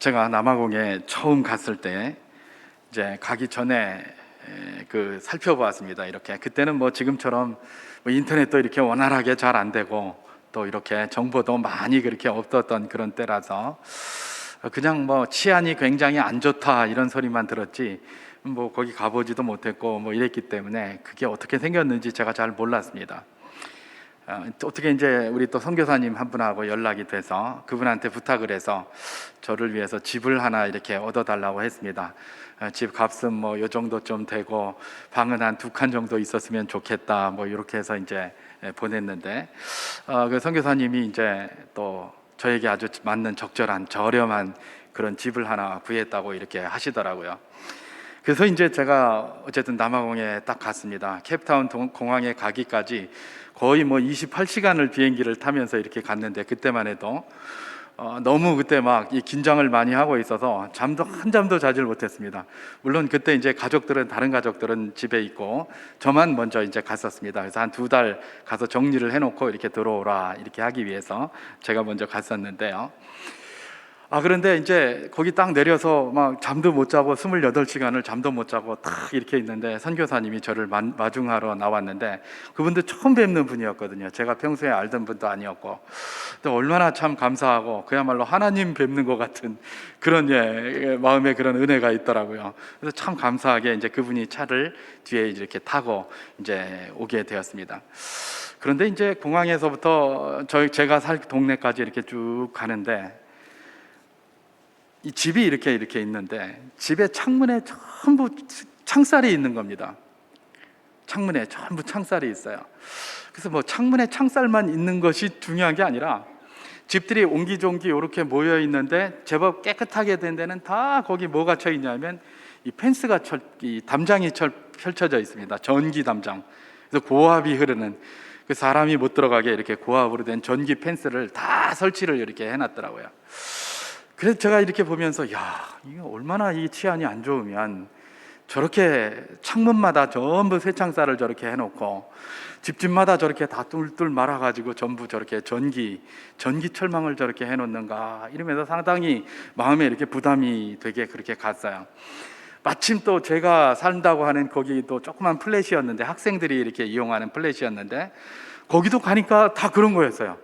제가 남아공에 처음 갔을 때 이제 가기 전에 그 살펴보았습니다. 이렇게 그때는 뭐 지금처럼 뭐 인터넷도 이렇게 원활하게 잘 안 되고 또 이렇게 정보도 많이 그렇게 없었던 그런 때라서 그냥 뭐 치안이 굉장히 안 좋다 이런 소리만 들었지 뭐 거기 가보지도 못했고 뭐 이랬기 때문에 그게 어떻게 생겼는지 제가 잘 몰랐습니다. 어떻게 이제 우리 또 선교사님 한 분하고 연락이 돼서 그분한테 부탁을 해서 저를 위해서 집을 하나 이렇게 얻어달라고 했습니다. 집 값은 뭐 요 정도 좀 되고 방은 한 2칸 정도 있었으면 좋겠다 뭐 이렇게 해서 이제 보냈는데 그 선교사님이 이제 또 저에게 아주 맞는 적절한 저렴한 그런 집을 하나 구했다고 이렇게 하시더라고요. 그래서 이제 제가 어쨌든 남아공에 딱 갔습니다. 케이프타운 공항에 가기까지 거의 뭐 28시간을 비행기를 타면서 이렇게 갔는데 그때만 해도 너무 그때 막 이 긴장을 많이 하고 있어서 잠도 한잠도 자질 못했습니다. 물론 그때 이제 다른 가족들은 집에 있고 저만 먼저 이제 갔었습니다. 그래서 한 2달 가서 정리를 해놓고 이렇게 들어오라 이렇게 하기 위해서 제가 먼저 갔었는데요. 그런데 이제 거기 딱 내려서 막 잠도 못 자고 28시간을 잠도 못 자고 딱 이렇게 있는데 선교사님이 저를 마중하러 나왔는데 그분도 처음 뵙는 분이었거든요. 제가 평소에 알던 분도 아니었고 또 얼마나 참 감사하고 그야말로 하나님 뵙는 것 같은 그런 마음에 그런 은혜가 있더라고요. 그래서 참 감사하게 이제 그분이 차를 뒤에 이렇게 타고 이제 오게 되었습니다. 그런데 이제 공항에서부터 제가 살 동네까지 이렇게 쭉 가는데 이 집이 이렇게 있는데 집의 창문에 전부 창살이 있는 겁니다. 창문에 전부 창살이 있어요. 그래서 뭐 창문에 창살만 있는 것이 중요한 게 아니라 집들이 옹기종기 이렇게 모여 있는데 제법 깨끗하게 된 데는 다 거기 뭐가 쳐 있냐면 이 펜스가 이 담장이 펼쳐져 있습니다. 전기 담장. 그래서 고압이 흐르는 그 사람이 못 들어가게 이렇게 고압으로 된 전기 펜스를 다 설치를 이렇게 해놨더라고요. 그래서 제가 이렇게 보면서 이게 얼마나 이 치안이 안 좋으면 저렇게 창문마다 전부 쇠창살을 저렇게 해놓고 집집마다 저렇게 다 뚫뚫 말아가지고 전부 저렇게 전기 철망을 저렇게 해놓는가 이러면서 상당히 마음에 이렇게 부담이 되게 그렇게 갔어요. 마침 또 제가 산다고 하는 거기 또 조그만 플랫이었는데 학생들이 이렇게 이용하는 플랫이었는데 거기도 가니까 다 그런 거였어요.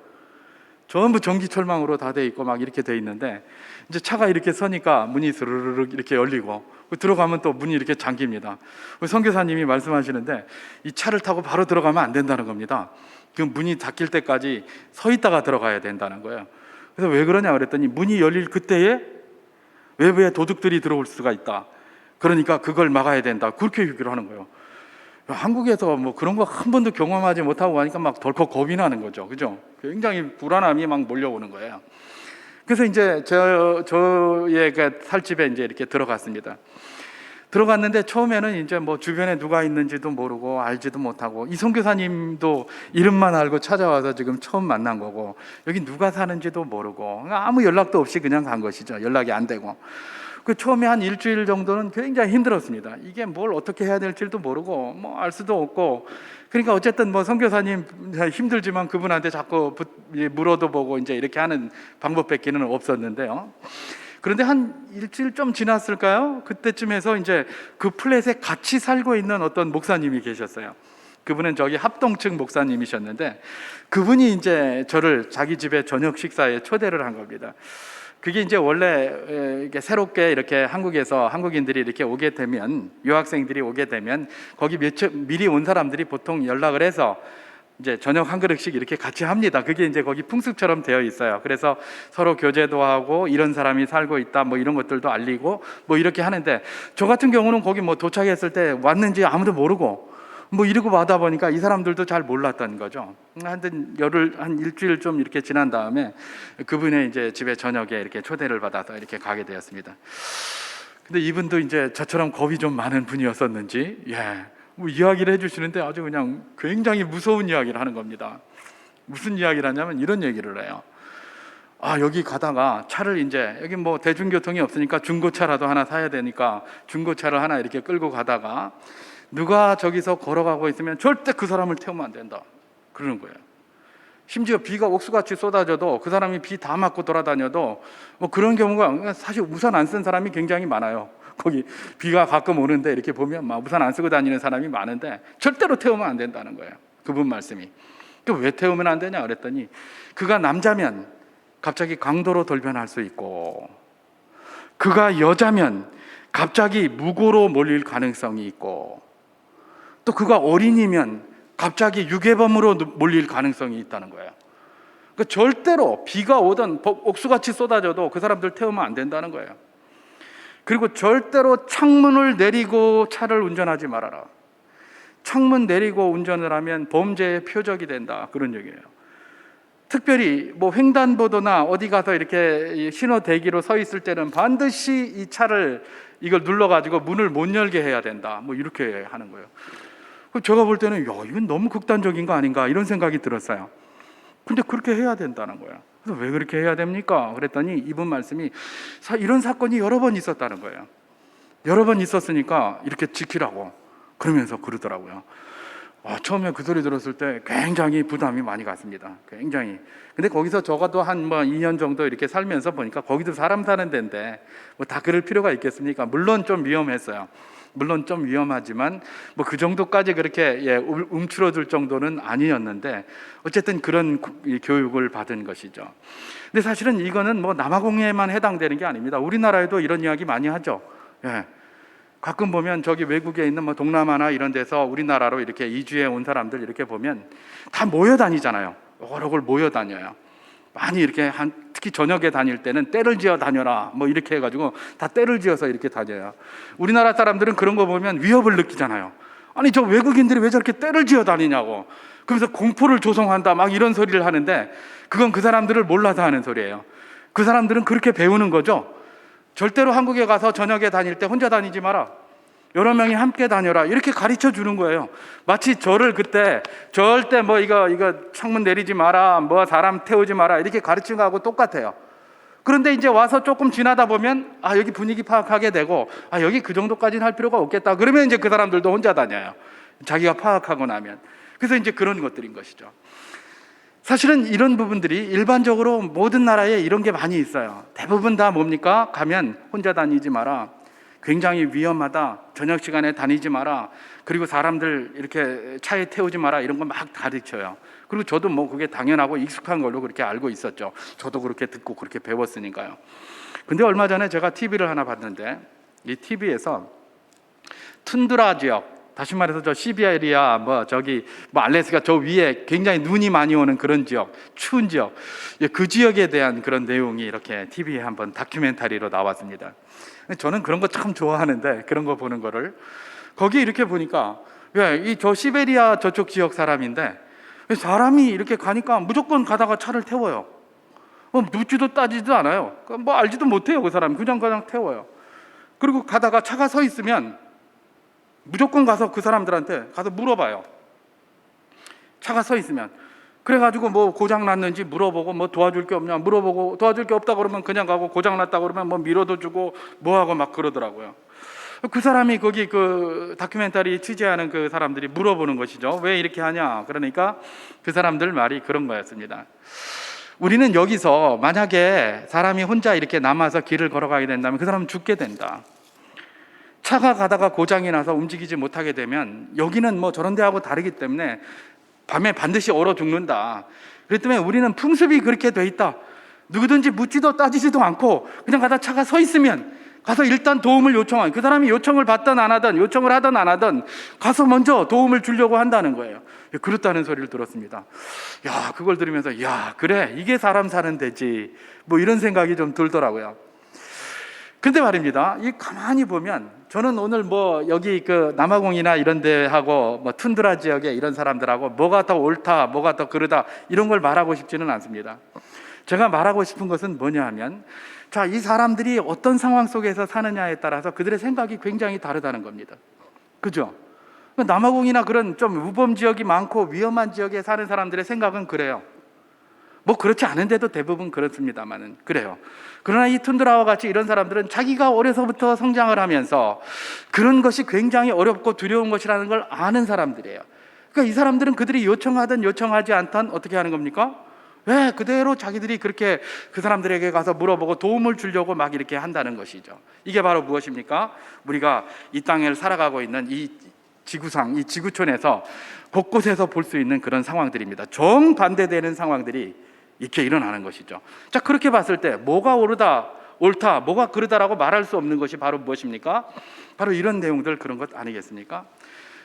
전부 전기 철망으로 다 돼 있고 막 이렇게 돼 있는데 이제 차가 이렇게 서니까 문이 스르르륵 이렇게 열리고 들어가면 또 문이 이렇게 잠깁니다. 선교사님이 말씀하시는데 이 차를 타고 바로 들어가면 안 된다는 겁니다. 그 문이 닫힐 때까지 서 있다가 들어가야 된다는 거예요. 그래서 왜 그러냐 그랬더니 문이 열릴 그때에 외부에 도둑들이 들어올 수가 있다. 그러니까 그걸 막아야 된다. 그렇게 얘기를 하는 거예요. 한국에서 뭐 그런 거 한 번도 경험하지 못하고 하니까 막 덜컥 겁이 나는 거죠. 그죠? 굉장히 불안함이 막 몰려오는 거예요. 그래서 이제 저의 그 살집에 이제 이렇게 들어갔습니다. 들어갔는데 처음에는 이제 뭐 주변에 누가 있는지도 모르고 알지도 못하고 이 선교사님도 이름만 알고 찾아와서 지금 처음 만난 거고 여기 누가 사는지도 모르고 아무 연락도 없이 그냥 간 것이죠. 연락이 안 되고. 그 처음에 한 일주일 정도는 굉장히 힘들었습니다. 이게 뭘 어떻게 해야 될지도 모르고 뭐 알 수도 없고 그러니까 어쨌든 뭐 선교사님 힘들지만 그분한테 자꾸 물어도 보고 이제 이렇게 하는 방법밖에는 없었는데요. 그런데 한 일주일 좀 지났을까요? 그때쯤에서 이제 그 플랫에 같이 살고 있는 어떤 목사님이 계셨어요. 그분은 저기 합동층 목사님이셨는데 그분이 이제 저를 자기 집에 저녁 식사에 초대를 한 겁니다. 그게 이제 원래 이렇게 새롭게 이렇게 한국에서 한국인들이 이렇게 오게 되면 유학생들이 오게 되면 거기 미리 온 사람들이 보통 연락을 해서 이제 저녁 한 그릇씩 이렇게 같이 합니다. 그게 이제 거기 풍습처럼 되어 있어요. 그래서 서로 교제도 하고 이런 사람이 살고 있다 뭐 이런 것들도 알리고 뭐 이렇게 하는데 저 같은 경우는 거기 뭐 도착했을 때 왔는지 아무도 모르고 뭐 이러고 와다 보니까 이 사람들도 잘 몰랐던 거죠. 하여튼 한 일주일 좀 이렇게 지난 다음에 그분의 이제 집에 저녁에 이렇게 초대를 받아서 이렇게 가게 되었습니다. 근데 이분도 이제 저처럼 겁이 좀 많은 분이었었는지 뭐 이야기를 해주시는데 아주 그냥 굉장히 무서운 이야기를 하는 겁니다. 무슨 이야기를 하냐면 이런 얘기를 해요. 여기 가다가 차를 이제 여기 뭐 대중교통이 없으니까 중고차라도 하나 사야 되니까 중고차를 하나 이렇게 끌고 가다가 누가 저기서 걸어가고 있으면 절대 그 사람을 태우면 안 된다 그러는 거예요. 심지어 비가 옥수같이 쏟아져도 그 사람이 비 다 맞고 돌아다녀도 뭐 그런 경우가 사실 우산 안 쓴 사람이 굉장히 많아요. 거기 비가 가끔 오는데 이렇게 보면 막 우산 안 쓰고 다니는 사람이 많은데 절대로 태우면 안 된다는 거예요. 그분 말씀이. 왜 태우면 안 되냐 그랬더니 그가 남자면 갑자기 강도로 돌변할 수 있고 그가 여자면 갑자기 무고로 몰릴 가능성이 있고 또 그가 어린이면 갑자기 유괴범으로 몰릴 가능성이 있다는 거예요. 그러니까 절대로 비가 오든 옥수같이 쏟아져도 그 사람들 태우면 안 된다는 거예요. 그리고 절대로 창문을 내리고 차를 운전하지 말아라. 창문 내리고 운전을 하면 범죄의 표적이 된다. 그런 얘기예요. 특별히 뭐 횡단보도나 어디 가서 이렇게 신호 대기로 서 있을 때는 반드시 이 차를 이걸 눌러가지고 문을 못 열게 해야 된다. 뭐 이렇게 하는 거예요. 제가 볼 때는 이건 너무 극단적인 거 아닌가 이런 생각이 들었어요. 근데 그렇게 해야 된다는 거예요. 그래서 왜 그렇게 해야 됩니까? 그랬더니 이분 말씀이 이런 사건이 여러 번 있었다는 거예요. 여러 번 있었으니까 이렇게 지키라고 그러면서 그러더라고요. 처음에 그 소리 들었을 때 굉장히 부담이 많이 갔습니다. 굉장히. 근데 거기서 적어도 한 2년 정도 이렇게 살면서 보니까 거기도 사람 사는 데인데 뭐 다 그럴 필요가 있겠습니까? 물론 좀 위험했어요. 물론 좀 위험하지만 뭐 그 정도까지 그렇게 움츠러들 정도는 아니었는데 어쨌든 그런 교육을 받은 것이죠. 근데 사실은 이거는 뭐 남아공에만 해당되는 게 아닙니다. 우리나라에도 이런 이야기 많이 하죠. 가끔 보면 저기 외국에 있는 뭐 동남아나 이런 데서 우리나라로 이렇게 이주해 온 사람들 이렇게 보면 다 모여 다니잖아요. 여러 걸 모여 다녀요. 많이 이렇게 특히 저녁에 다닐 때는 때를 지어 다녀라 뭐 이렇게 해가지고 다 때를 지어서 이렇게 다녀요. 우리나라 사람들은 그런 거 보면 위협을 느끼잖아요. 아니 저 외국인들이 왜 저렇게 때를 지어 다니냐고. 그래서 공포를 조성한다 막 이런 소리를 하는데 그건 그 사람들을 몰라서 하는 소리예요. 그 사람들은 그렇게 배우는 거죠. 절대로 한국에 가서 저녁에 다닐 때 혼자 다니지 마라. 여러 명이 함께 다녀라. 이렇게 가르쳐 주는 거예요. 마치 저를 그때 절대 뭐 이거 창문 내리지 마라. 뭐 사람 태우지 마라. 이렇게 가르친 거하고 똑같아요. 그런데 이제 와서 조금 지나다 보면 여기 분위기 파악하게 되고 여기 그 정도까지는 할 필요가 없겠다. 그러면 이제 그 사람들도 혼자 다녀요. 자기가 파악하고 나면. 그래서 이제 그런 것들인 것이죠. 사실은 이런 부분들이 일반적으로 모든 나라에 이런 게 많이 있어요. 대부분 다 뭡니까? 가면 혼자 다니지 마라. 굉장히 위험하다. 저녁 시간에 다니지 마라. 그리고 사람들 이렇게 차에 태우지 마라. 이런 거 막 가르쳐요. 그리고 저도 뭐 그게 당연하고 익숙한 걸로 그렇게 알고 있었죠. 저도 그렇게 듣고 그렇게 배웠으니까요. 근데 얼마 전에 제가 TV를 하나 봤는데 이 TV에서 툰드라 지역, 다시 말해서 저 시베리아 저기 알래스카 저 위에 굉장히 눈이 많이 오는 그런 지역, 추운 지역, 그 지역에 대한 그런 내용이 이렇게 TV에 한번 다큐멘터리로 나왔습니다. 저는 그런 거 참 좋아하는데 그런 거 보는 거를 거기 이렇게 보니까 저 시베리아 저쪽 지역 사람인데 사람이 이렇게 가니까 무조건 가다가 차를 태워요. 묻지도 따지도 않아요. 뭐 알지도 못해요. 그 사람이 그냥 태워요. 그리고 가다가 차가 서 있으면 무조건 가서 그 사람들한테 가서 물어봐요. 차가 서 있으면. 그래가지고 뭐 고장 났는지 물어보고 뭐 도와줄 게 없냐 물어보고 도와줄 게 없다 그러면 그냥 가고 고장 났다 그러면 뭐 밀어도 주고 뭐 하고 막 그러더라고요. 그 사람이 거기 그 다큐멘터리 취재하는 그 사람들이 물어보는 것이죠. 왜 이렇게 하냐? 그러니까 그 사람들 말이 그런 거였습니다. 우리는 여기서 만약에 사람이 혼자 이렇게 남아서 길을 걸어가게 된다면 그 사람은 죽게 된다. 차가 가다가 고장이 나서 움직이지 못하게 되면 여기는 뭐 저런 데하고 다르기 때문에 밤에 반드시 얼어 죽는다. 그렇기 때문에 우리는 풍습이 그렇게 돼 있다. 누구든지 묻지도 따지지도 않고 그냥 가다 차가 서 있으면 가서 일단 도움을 요청하는, 그 사람이 요청을 받든 안 하든 요청을 하든 안 하든 가서 먼저 도움을 주려고 한다는 거예요. 그렇다는 소리를 들었습니다. 그걸 들으면서 그래 이게 사람 사는 데지 뭐 이런 생각이 좀 들더라고요. 근데 말입니다. 이 가만히 보면 저는 오늘 뭐 여기 그 남아공이나 이런 데하고 뭐 툰드라 지역에 이런 사람들하고 뭐가 더 옳다, 뭐가 더 그르다 이런 걸 말하고 싶지는 않습니다. 제가 말하고 싶은 것은 뭐냐 하면 이 사람들이 어떤 상황 속에서 사느냐에 따라서 그들의 생각이 굉장히 다르다는 겁니다. 그죠? 남아공이나 그런 좀 우범 지역이 많고 위험한 지역에 사는 사람들의 생각은 그래요. 뭐 그렇지 않은데도 대부분 그렇습니다만은 그래요. 그러나 이 툰드라와 같이 이런 사람들은 자기가 어려서부터 성장을 하면서 그런 것이 굉장히 어렵고 두려운 것이라는 걸 아는 사람들이에요. 그러니까 이 사람들은 그들이 요청하든 요청하지 않든 어떻게 하는 겁니까? 왜 그대로 자기들이 그렇게 그 사람들에게 가서 물어보고 도움을 주려고 막 이렇게 한다는 것이죠. 이게 바로 무엇입니까? 우리가 이 땅을 살아가고 있는 이 지구상, 이 지구촌에서 곳곳에서 볼 수 있는 그런 상황들입니다. 정반대되는 상황들이 이렇게 일어나는 것이죠. 자, 그렇게 봤을 때 뭐가 옳다, 뭐가 그르다라고 말할 수 없는 것이 바로 무엇입니까? 바로 이런 내용들, 그런 것 아니겠습니까?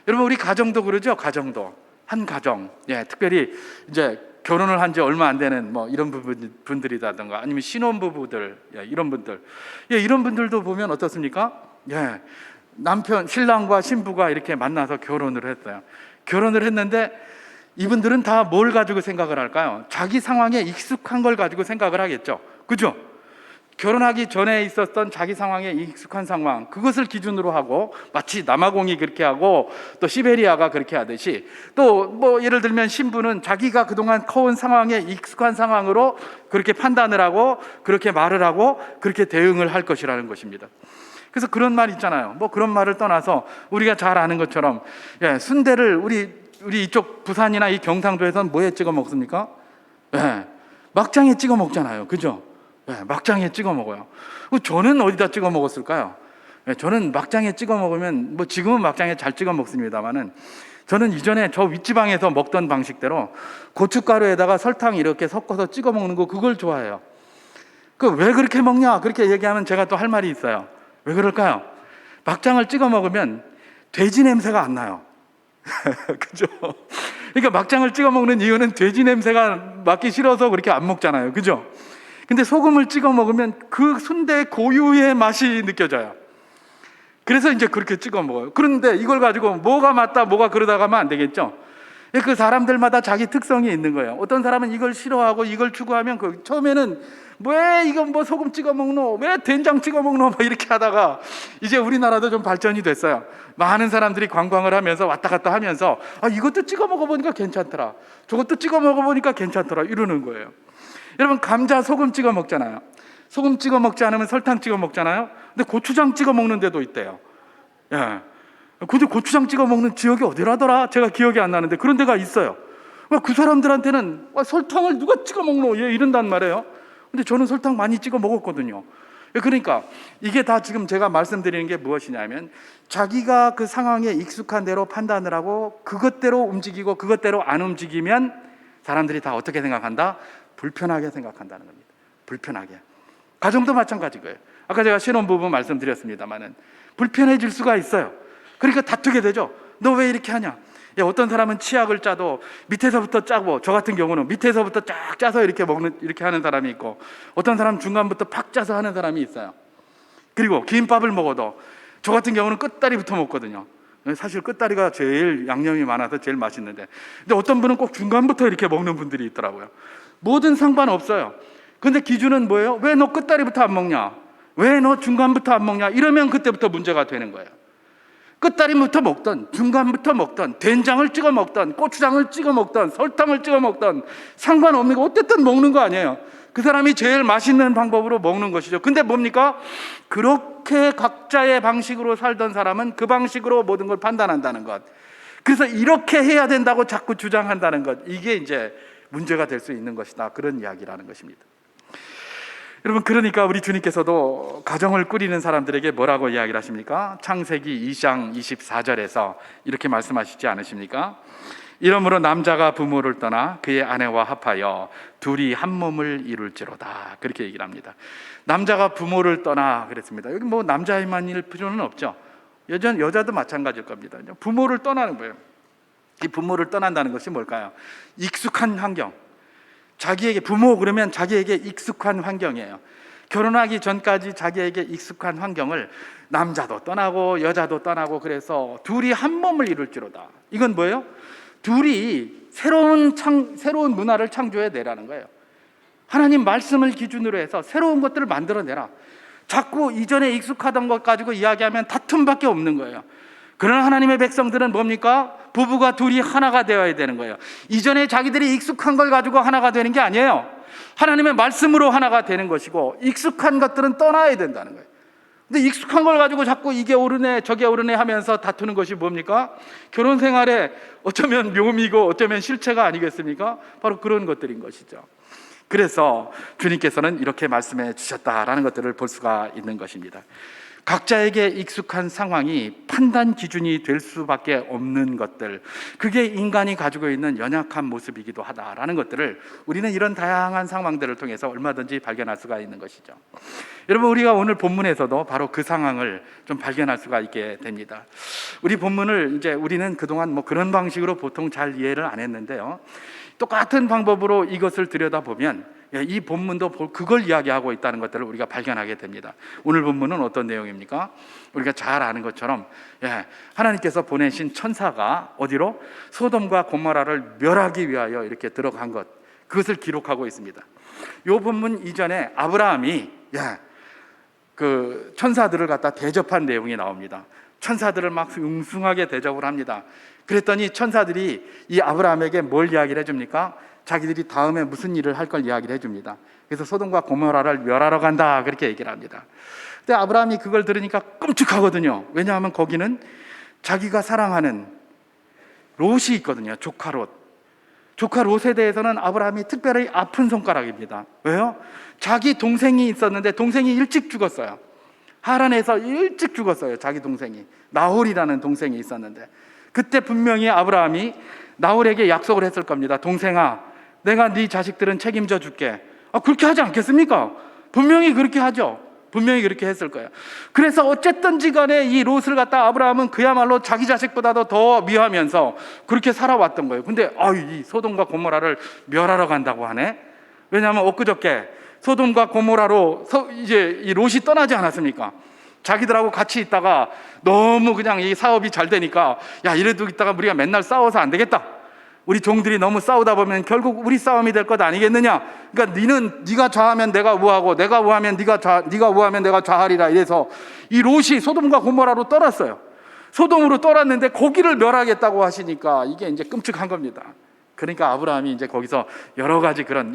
여러분, 우리 가정도 그러죠. 가정도 한 가정, 특별히 이제 결혼을 한 지 얼마 안 되는 뭐 이런 분들이라든가 아니면 신혼부부들, 이런 분들, 이런 분들도 보면 어떻습니까? 남편, 신랑과 신부가 이렇게 만나서 결혼을 했어요. 결혼을 했는데 이분들은 다 뭘 가지고 생각을 할까요? 자기 상황에 익숙한 걸 가지고 생각을 하겠죠. 그죠? 결혼하기 전에 있었던 자기 상황에 익숙한 상황, 그것을 기준으로 하고, 마치 남아공이 그렇게 하고 또 시베리아가 그렇게 하듯이, 또 뭐 예를 들면 신부는 자기가 그동안 커온 상황에 익숙한 상황으로 그렇게 판단을 하고 그렇게 말을 하고 그렇게 대응을 할 것이라는 것입니다. 그래서 그런 말 있잖아요. 뭐 그런 말을 떠나서 우리가 잘 아는 것처럼, 순대를 우리 이쪽 부산이나 이 경상도에서는 뭐에 찍어 먹습니까? 막장에 찍어 먹잖아요. 그죠? 막장에 찍어 먹어요. 저는 어디다 찍어 먹었을까요? 저는 막장에 찍어 먹으면, 뭐 지금은 막장에 잘 찍어 먹습니다만은, 저는 이전에 저 윗지방에서 먹던 방식대로 고춧가루에다가 설탕 이렇게 섞어서 찍어 먹는 거, 그걸 좋아해요. 그 왜 그렇게 먹냐? 그렇게 얘기하면 제가 또 할 말이 있어요. 왜 그럴까요? 막장을 찍어 먹으면 돼지 냄새가 안 나요. 그죠? 그러니까 막장을 찍어 먹는 이유는 돼지 냄새가 맡기 싫어서 그렇게 안 먹잖아요. 그죠? 근데 소금을 찍어 먹으면 그 순대 고유의 맛이 느껴져요. 그래서 이제 그렇게 찍어 먹어요. 그런데 이걸 가지고 뭐가 맞다, 뭐가 그러다 가면 안 되겠죠? 그 사람들마다 자기 특성이 있는 거예요. 어떤 사람은 이걸 싫어하고 이걸 추구하면 처음에는 왜 이건 뭐 소금 찍어 먹노, 왜 된장 찍어 먹노, 뭐 이렇게 하다가 이제 우리나라도 좀 발전이 됐어요. 많은 사람들이 관광을 하면서 왔다 갔다 하면서 이것도 찍어 먹어보니까 괜찮더라, 저것도 찍어 먹어보니까 괜찮더라, 이러는 거예요. 여러분, 감자 소금 찍어 먹잖아요. 소금 찍어 먹지 않으면 설탕 찍어 먹잖아요. 근데 고추장 찍어 먹는 데도 있대요. 근데 고추장 찍어 먹는 지역이 어디라더라? 제가 기억이 안 나는데 그런 데가 있어요. 그 사람들한테는 설탕을 누가 찍어 먹노? 이런단 말이에요. 근데 저는 설탕 많이 찍어 먹었거든요. 그러니까 이게 다 지금 제가 말씀드리는 게 무엇이냐면, 자기가 그 상황에 익숙한 대로 판단을 하고 그것대로 움직이고 그것대로 안 움직이면 사람들이 다 어떻게 생각한다? 불편하게 생각한다는 겁니다. 불편하게. 가정도 마찬가지고요. 아까 제가 신혼부부 말씀드렸습니다만은 불편해질 수가 있어요. 그러니까 다투게 되죠. 너 왜 이렇게 하냐? 어떤 사람은 치약을 짜도 밑에서부터 짜고, 저 같은 경우는 밑에서부터 쫙 짜서 이렇게 하는 사람이 있고, 어떤 사람은 중간부터 팍 짜서 하는 사람이 있어요. 그리고 김밥을 먹어도 저 같은 경우는 끝다리부터 먹거든요. 사실 끝다리가 제일 양념이 많아서 제일 맛있는데, 근데 어떤 분은 꼭 중간부터 이렇게 먹는 분들이 있더라고요. 뭐든 상관없어요. 근데 기준은 뭐예요? 왜 너 끝다리부터 안 먹냐? 왜 너 중간부터 안 먹냐? 이러면 그때부터 문제가 되는 거예요. 끝다리부터 먹던, 중간부터 먹던, 된장을 찍어 먹던, 고추장을 찍어 먹던, 설탕을 찍어 먹던, 상관없는 거 어쨌든 먹는 거 아니에요. 그 사람이 제일 맛있는 방법으로 먹는 것이죠. 근데 뭡니까? 그렇게 각자의 방식으로 살던 사람은 그 방식으로 모든 걸 판단한다는 것. 그래서 이렇게 해야 된다고 자꾸 주장한다는 것. 이게 이제 문제가 될 수 있는 것이다, 그런 이야기라는 것입니다. 여러분, 그러니까 우리 주님께서도 가정을 꾸리는 사람들에게 뭐라고 이야기를 하십니까? 창세기 2장 24절에서 이렇게 말씀하시지 않으십니까? 이러므로 남자가 부모를 떠나 그의 아내와 합하여 둘이 한 몸을 이룰지로다, 그렇게 얘기를 합니다. 남자가 부모를 떠나 그랬습니다. 여기 뭐 남자만일 필요는 없죠. 여자도 마찬가지일 겁니다. 부모를 떠나는 거예요. 이 부모를 떠난다는 것이 뭘까요? 익숙한 환경. 자기에게, 부모 그러면 자기에게 익숙한 환경이에요. 결혼하기 전까지 자기에게 익숙한 환경을 남자도 떠나고 여자도 떠나고, 그래서 둘이 한 몸을 이룰지로다. 이건 뭐예요? 둘이 새로운 문화를 창조해 내라는 거예요. 하나님 말씀을 기준으로 해서 새로운 것들을 만들어내라. 자꾸 이전에 익숙하던 것 가지고 이야기하면 다툼밖에 없는 거예요. 그러나 하나님의 백성들은 뭡니까? 부부가 둘이 하나가 되어야 되는 거예요. 이전에 자기들이 익숙한 걸 가지고 하나가 되는 게 아니에요. 하나님의 말씀으로 하나가 되는 것이고, 익숙한 것들은 떠나야 된다는 거예요. 근데 익숙한 걸 가지고 자꾸 이게 옳으네 저게 옳으네 하면서 다투는 것이 뭡니까? 결혼 생활에 어쩌면 묘미고 어쩌면 실체가 아니겠습니까? 바로 그런 것들인 것이죠. 그래서 주님께서는 이렇게 말씀해 주셨다라는 것들을 볼 수가 있는 것입니다. 각자에게 익숙한 상황이 판단 기준이 될 수밖에 없는 것들, 그게 인간이 가지고 있는 연약한 모습이기도 하다라는 것들을 우리는 이런 다양한 상황들을 통해서 얼마든지 발견할 수가 있는 것이죠. 여러분, 우리가 오늘 본문에서도 바로 그 상황을 좀 발견할 수가 있게 됩니다. 우리 본문을 이제 우리는 그동안 뭐 그런 방식으로 보통 잘 이해를 안 했는데요, 똑같은 방법으로 이것을 들여다보면 이 본문도 그걸 이야기하고 있다는 것들을 우리가 발견하게 됩니다. 오늘 본문은 어떤 내용입니까? 우리가 잘 아는 것처럼 하나님께서 보내신 천사가 어디로? 소돔과 고모라를 멸하기 위하여 이렇게 들어간 것, 그것을 기록하고 있습니다. 이 본문 이전에 아브라함이 그 천사들을 갖다 대접한 내용이 나옵니다. 천사들을 막 웅숭하게 대접을 합니다. 그랬더니 천사들이 이 아브라함에게 뭘 이야기를 해줍니까? 자기들이 다음에 무슨 일을 할 걸 이야기를 해줍니다. 그래서 소돔과 고모라를 멸하러 간다, 그렇게 얘기를 합니다. 근데 아브라함이 그걸 들으니까 끔찍하거든요. 왜냐하면 거기는 자기가 사랑하는 롯이 있거든요. 조카 롯. 조카 롯에 대해서는 아브라함이 특별히 아픈 손가락입니다. 왜요? 자기 동생이 있었는데 동생이 일찍 죽었어요. 하란에서 일찍 죽었어요. 자기 동생이, 나홀이라는 동생이 있었는데, 그때 분명히 아브라함이 나홀에게 약속을 했을 겁니다. 동생아, 내가 네 자식들은 책임져 줄게. 그렇게 하지 않겠습니까? 분명히 그렇게 하죠. 분명히 그렇게 했을 거예요. 그래서 어쨌든지 간에 이 롯을 갖다 아브라함은 그야말로 자기 자식보다도 더 미워하면서 그렇게 살아왔던 거예요. 근데 이 소돔과 고모라를 멸하러 간다고 하네. 왜냐하면 엊그저께 소돔과 고모라로 이제 이 롯이 떠나지 않았습니까? 자기들하고 같이 있다가 너무 그냥 이 사업이 잘 되니까 이래도 있다가 우리가 맨날 싸워서 안 되겠다. 우리 종들이 너무 싸우다 보면 결국 우리 싸움이 될 것 아니겠느냐. 그러니까 네가 좌하면 내가 우하고 내가 우하면 네가 우하면 내가 좌하리라. 이래서 이 롯이 소돔과 고모라로 떠났어요. 소돔으로 떠났는데 거기를 멸하겠다고 하시니까 이게 이제 끔찍한 겁니다. 그러니까 아브라함이 이제 거기서 여러 가지 그런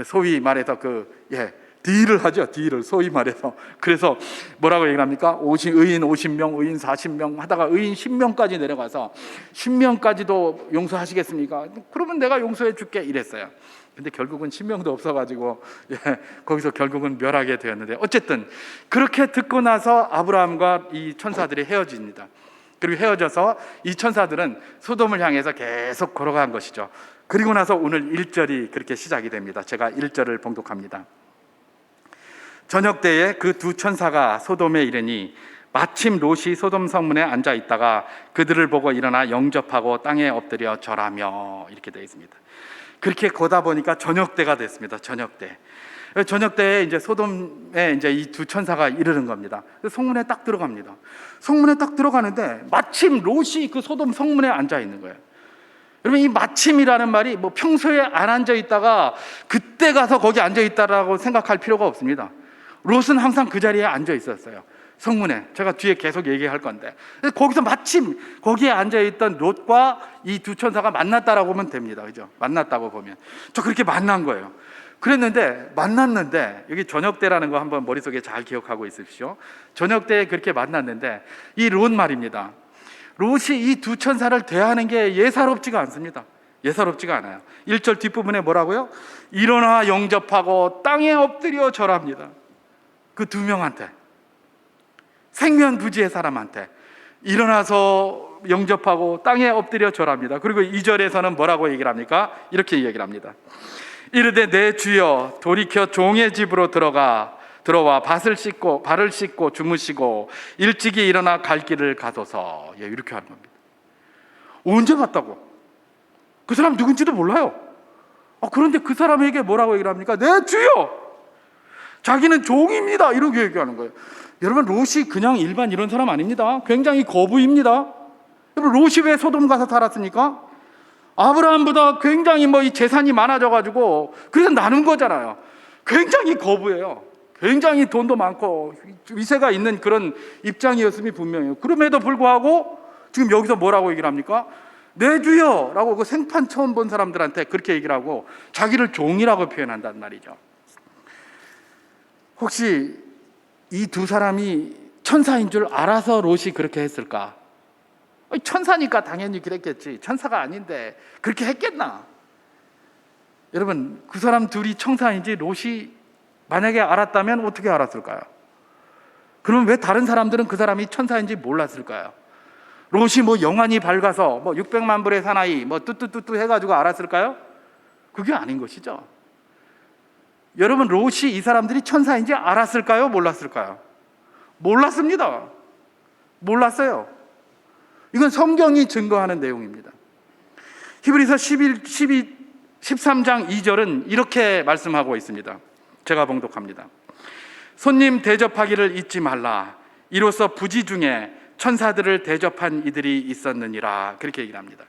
소위 말해서 딜을 하죠. 딜을 소위 말해서. 그래서 뭐라고 얘기를 합니까? 의인 50명, 의인 40명 하다가 의인 10명까지 내려가서 10명까지도 용서하시겠습니까? 그러면 내가 용서해 줄게, 이랬어요. 근데 결국은 10명도 없어가지고 거기서 결국은 멸하게 되었는데, 어쨌든 그렇게 듣고 나서 아브라함과 이 천사들이 헤어집니다. 그리고 헤어져서 이 천사들은 소돔을 향해서 계속 걸어간 것이죠. 그리고 나서 오늘 1절이 그렇게 시작이 됩니다. 제가 1절을 봉독합니다. 저녁 때에 그 두 천사가 소돔에 이르니 마침 롯이 소돔 성문에 앉아 있다가 그들을 보고 일어나 영접하고 땅에 엎드려 절하며, 이렇게 되어 있습니다. 그렇게 걷다 보니까 저녁 때가 됐습니다. 저녁 때에 이제 소돔에 이제 이 두 천사가 이르는 겁니다. 성문에 딱 들어갑니다. 성문에 딱 들어가는데 마침 롯이 그 소돔 성문에 앉아 있는 거예요. 여러분, 이 마침이라는 말이 뭐 평소에 안 앉아 있다가 그때 가서 거기 앉아 있다라고 생각할 필요가 없습니다. 롯은 항상 그 자리에 앉아 있었어요. 성문에. 제가 뒤에 계속 얘기할 건데, 거기서 마침 거기에 앉아 있던 롯과 이 두 천사가 만났다라고 보면 됩니다. 그죠? 만났다고 보면. 저 그렇게 만난 거예요. 만났는데 여기 저녁 때라는 거 한번 머릿속에 잘 기억하고 있으십시오. 저녁 때에 그렇게 만났는데 이 롯 말입니다. 롯이 이 두 천사를 대하는 게 예사롭지가 않습니다. 예사롭지가 않아요. 1절 뒷부분에 뭐라고요? 일어나 영접하고 땅에 엎드려 절합니다. 그 두 명한테, 생면부지의 사람한테 일어나서 영접하고 땅에 엎드려 절합니다. 그리고 2절에서는 뭐라고 얘기를 합니까? 이렇게 얘기를 합니다. 이르되 내 주여 돌이켜 종의 집으로 들어와 발을 씻고 주무시고 일찍이 일어나 갈 길을 가소서. 이렇게 하는 겁니다. 언제 갔다고? 그 사람 누군지도 몰라요. 그런데 그 사람에게 뭐라고 얘기를 합니까? 내 주여, 자기는 종입니다, 이렇게 얘기하는 거예요. 여러분, 롯이 그냥 일반 이런 사람 아닙니다. 굉장히 거부입니다. 여러분, 롯이 왜 소돔 가서 살았습니까? 아브라함보다 굉장히 이 재산이 많아져가지고 그래서 나눈 거잖아요. 굉장히 거부예요. 굉장히 돈도 많고 위세가 있는 그런 입장이었음이 분명해요. 그럼에도 불구하고 지금 여기서 뭐라고 얘기를 합니까? 내 주여 라고 그 생판 처음 본 사람들한테 그렇게 얘기를 하고 자기를 종이라고 표현한단 말이죠. 혹시 이 두 사람이 천사인 줄 알아서 롯이 그렇게 했을까? 천사니까 당연히 그랬겠지. 천사가 아닌데 그렇게 했겠나? 여러분, 그 사람 둘이 천사인지 롯이 만약에 알았다면 어떻게 알았을까요? 그럼 왜 다른 사람들은 그 사람이 천사인지 몰랐을까요? 롯이 뭐 영안이 밝아서 뭐 600만 불의 사나이 뭐 뚜뚜뚜뚜 해가지고 알았을까요? 그게 아닌 것이죠. 여러분, 롯이 이 사람들이 천사인지 알았을까요? 몰랐을까요? 몰랐습니다. 몰랐어요. 이건 성경이 증거하는 내용입니다. 히브리서 13장 2절은 이렇게 말씀하고 있습니다. 제가 봉독합니다. 손님 대접하기를 잊지 말라. 이로써 부지 중에 천사들을 대접한 이들이 있었느니라. 그렇게 얘기를 합니다.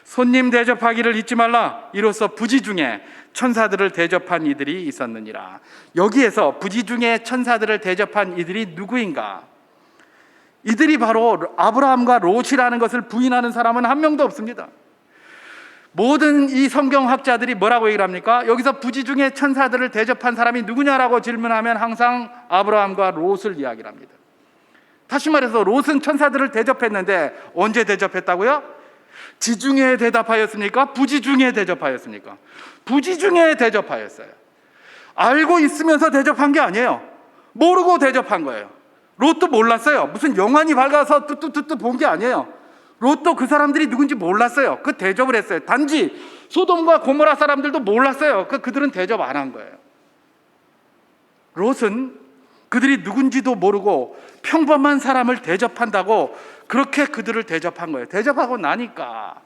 손님 대접하기를 잊지 말라. 이로써 부지 중에 천사들을 대접한 이들이 있었느니라. 여기에서 부지 중에 천사들을 대접한 이들이 누구인가? 이들이 바로 아브라함과 롯이라는 것을 부인하는 사람은 한 명도 없습니다. 모든 이 성경학자들이 뭐라고 얘기를 합니까? 여기서 부지 중에 천사들을 대접한 사람이 누구냐라고 질문하면 항상 아브라함과 롯을 이야기를 합니다. 다시 말해서 롯은 천사들을 대접했는데 언제 대접했다고요? 지중해에 대답하였습니까? 부지중해에 대접하였습니까? 부지중해에 대접하였어요. 알고 있으면서 대접한 게 아니에요. 모르고 대접한 거예요. 롯도 몰랐어요. 무슨 영안이 밝아서 뚜뚜뚜뚜 본 게 아니에요. 롯도 그 사람들이 누군지 몰랐어요. 그 대접을 했어요. 단지 소돔과 고모라 사람들도 몰랐어요. 그들은 대접 안 한 거예요. 롯은 그들이 누군지도 모르고 평범한 사람을 대접한다고 그렇게 그들을 대접한 거예요. 대접하고 나니까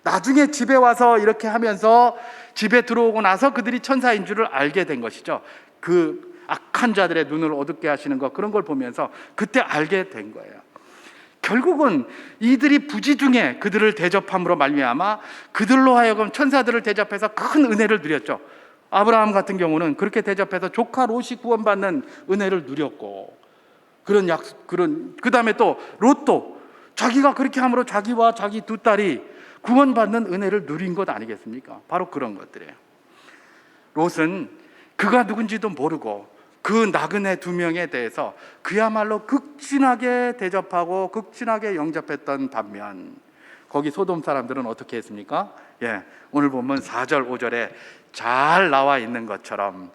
나중에 집에 와서 이렇게 하면서 집에 들어오고 나서 그들이 천사인 줄을 알게 된 것이죠. 그 악한 자들의 눈을 어둡게 하시는 것, 그런 걸 보면서 그때 알게 된 거예요. 결국은 이들이 부지 중에 그들을 대접함으로 말미암아 그들로 하여금 천사들을 대접해서 큰 은혜를 누렸죠. 아브라함 같은 경우는 그렇게 대접해서 조카 롯이 구원받는 은혜를 누렸고, 그 다음에 또 롯도 자기가 그렇게 함으로 자기와 자기 두 딸이 구원받는 은혜를 누린 것 아니겠습니까? 바로 그런 것들이에요. 롯은 그가 누군지도 모르고 그 나그네 두 명에 대해서 그야말로 극진하게 대접하고 극진하게 영접했던 반면, 거기 소돔 사람들은 어떻게 했습니까? 오늘 보면 4절 5절에 잘 나와 있는 것처럼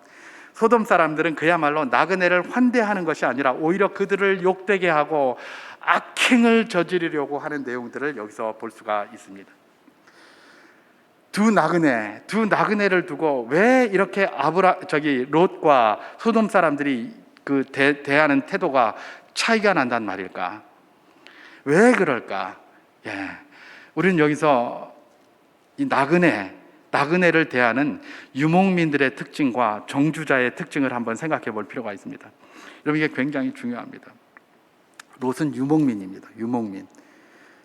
소돔 사람들은 그야말로 나그네를 환대하는 것이 아니라 오히려 그들을 욕되게 하고 악행을 저지르려고 하는 내용들을 여기서 볼 수가 있습니다. 두 나그네를 두고 왜 이렇게 롯과 소돔 사람들이 대하는 태도가 차이가 난단 말일까? 왜 그럴까? 우리는 여기서 이 나그네를 대하는 유목민들의 특징과 정주자의 특징을 한번 생각해 볼 필요가 있습니다. 여러분, 이게 굉장히 중요합니다. 롯은 유목민입니다.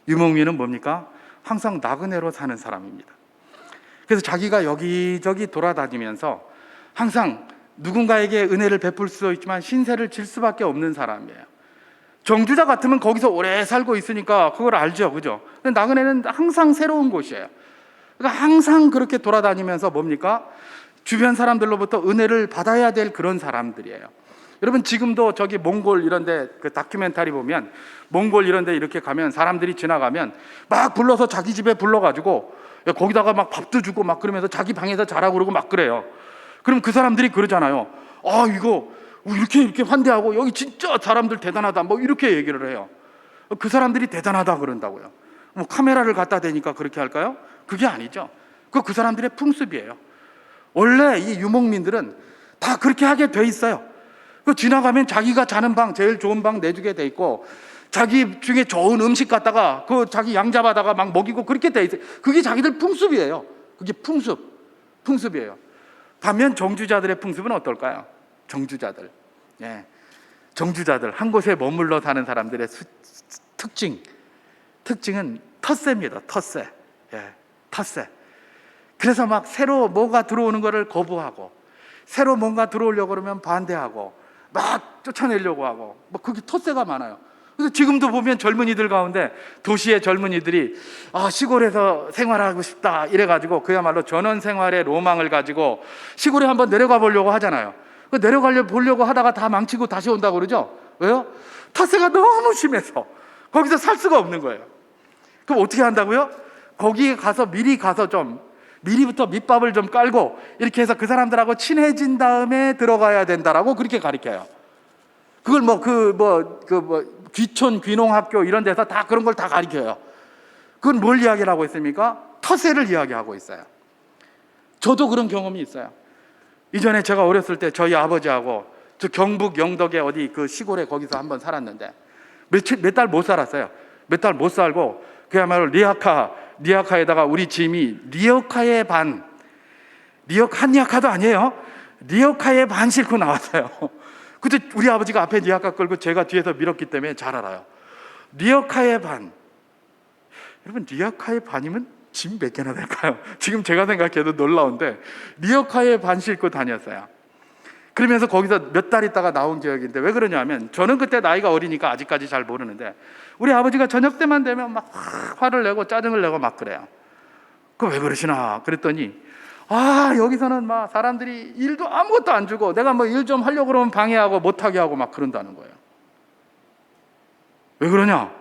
유목민은 뭡니까? 항상 나그네로 사는 사람입니다. 그래서 자기가 여기저기 돌아다니면서 항상 누군가에게 은혜를 베풀 수도 있지만 신세를 질 수밖에 없는 사람이에요. 정주자 같으면 거기서 오래 살고 있으니까 그걸 알죠, 그죠? 근데 나그네는 항상 새로운 곳이에요. 그러니까 항상 그렇게 돌아다니면서 뭡니까? 주변 사람들로부터 은혜를 받아야 될 그런 사람들이에요. 여러분, 지금도 저기 몽골 이런데 그 다큐멘터리 보면 몽골 이런데 이렇게 가면 사람들이 지나가면 막 불러서 자기 집에 불러가지고 거기다가 막 밥도 주고 막 그러면서 자기 방에서 자라고 그러고 막 그래요. 그럼 그 사람들이 그러잖아요. 이거 이렇게 환대하고 여기 진짜 사람들 대단하다 뭐 이렇게 얘기를 해요. 그 사람들이 대단하다 그런다고요. 뭐 카메라를 갖다 대니까 그렇게 할까요? 그게 아니죠. 그 사람들의 풍습이에요. 원래 이 유목민들은 다 그렇게 하게 돼 있어요. 지나가면 자기가 자는 방, 제일 좋은 방 내주게 돼 있고, 자기 중에 좋은 음식 갖다가 자기 양 잡아다가 막 먹이고 그렇게 돼 있어요. 그게 자기들 풍습이에요. 그게 풍습이에요. 반면 정주자들의 풍습은 어떨까요? 정주자들, 한 곳에 머물러 사는 사람들의 특징은 텃세입니다. 텃세. 그래서 막 새로 뭐가 들어오는 거를 거부하고, 새로 뭔가 들어오려고 그러면 반대하고, 막 쫓아내려고 하고, 뭐 그게 텃세가 많아요. 그래서 지금도 보면 젊은이들 가운데 도시의 젊은이들이 시골에서 생활하고 싶다 이래가지고 그야말로 전원 생활의 로망을 가지고 시골에 한번 내려가 보려고 하잖아요. 내려가려 보려고 하다가 다 망치고 다시 온다고 그러죠. 왜요? 텃세가 너무 심해서 거기서 살 수가 없는 거예요. 그럼 어떻게 한다고요? 거기에 가서 미리부터 밑밥을 좀 깔고 이렇게 해서 그 사람들하고 친해진 다음에 들어가야 된다라고 그렇게 가르쳐요. 그걸 귀촌 귀농학교 이런 데서 다 그런 걸 다 가르쳐요. 그건 뭘 이야기를 하고 있습니까? 텃세를 이야기하고 있어요. 저도 그런 경험이 있어요. 이전에 제가 어렸을 때 저희 아버지하고 저 경북 영덕에 어디 그 시골에 거기서 한번 살았는데 몇 달 못 살았어요. 몇 달 못 살고 그야말로 리아카에다가 우리 짐이 리어카의 반, 한리아카도 아니에요. 리어카의 반 싣고 나왔어요. 그때 우리 아버지가 앞에 리아카 끌고 제가 뒤에서 밀었기 때문에 잘 알아요. 리어카의 반. 여러분, 리어카의 반이면 짐 몇 개나 될까요? 지금 제가 생각해도 놀라운데 리어카의 반 싣고 다녔어요. 그러면서 거기서 몇 달 있다가 나온 기억인데, 왜 그러냐면 저는 그때 나이가 어리니까 아직까지 잘 모르는데 우리 아버지가 저녁 때만 되면 막 화를 내고 짜증을 내고 막 그래요. 그 왜 그러시나 그랬더니 여기서는 막 사람들이 일도 아무것도 안 주고 내가 뭐 일 좀 하려고 그러면 방해하고 못하게 하고 막 그런다는 거예요. 왜 그러냐?